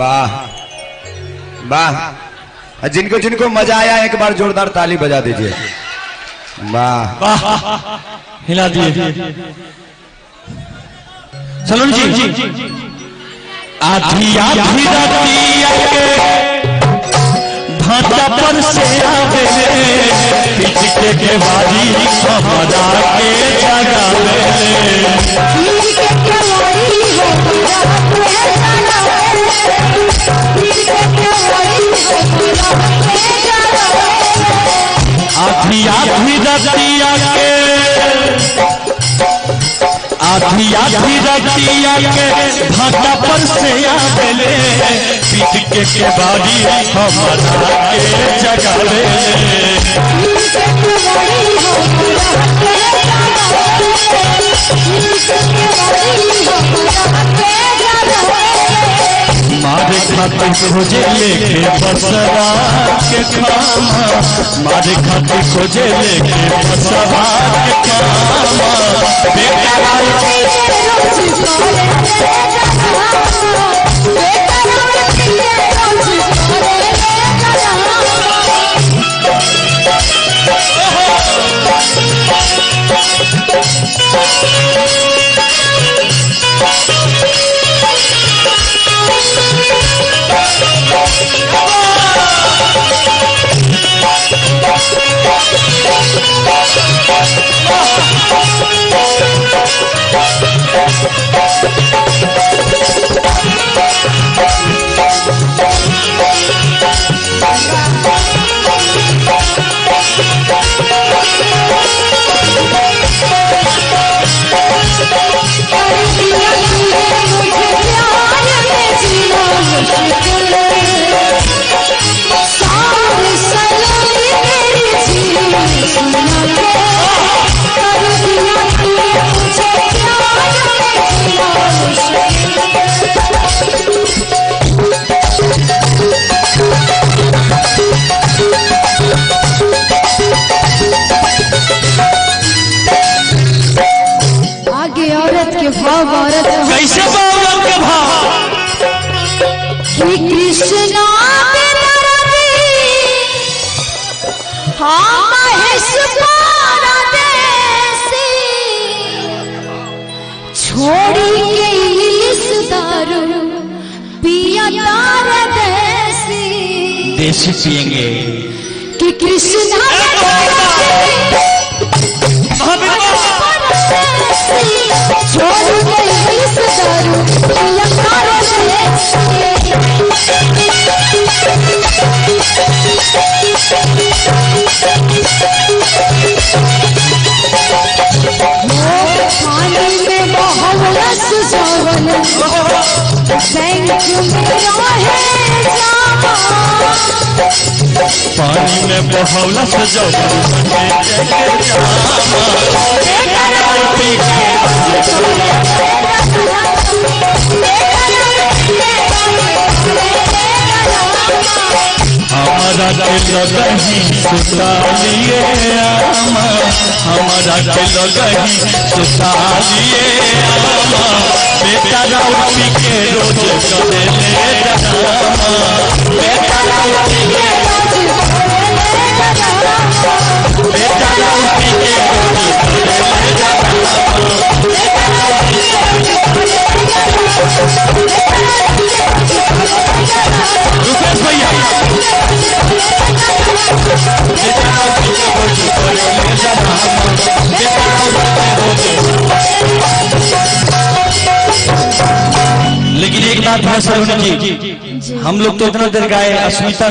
वाह वाह, जिनको जिनको मजा आया एक बार जोरदार ताली बजा दीजिए। वाह वाह, हिला दिए। चलो जी, आधी आधी रातिया के भाटा पर से आवे, पीछे के बारी हमारा के जगावे। आधी आधी रातिया के, आधी आधी रातिया के भाटा पर से आवेले, पीछे के बारी हमारा के जगावे। मारे खातिर खोजे लेके बसवा के खामा, मारे खातिर खोजे लेके बसवा के खामा। औरत कैसे औरत के भाव कि कृष्णा छोड़ी के इलिस दारू पिया तार देसी पियेंगे कि कृष्णा छोड़ी के इलिस दारू पिया तार पानी में बहुरस जवन बैंक मेरा है जामा पानी में बहुरस जवन हमारा के लगही सुसालिए आमा, हमारा के लगही सुसालिए आमा। बेटा राउती के रोज करे ले जामा, बेटा राउती के बेटा राउती के रोज करे ले रुपेश भैया लेकिन एक बात है सर, हम लोग तो इतना देर गाए अस्मिता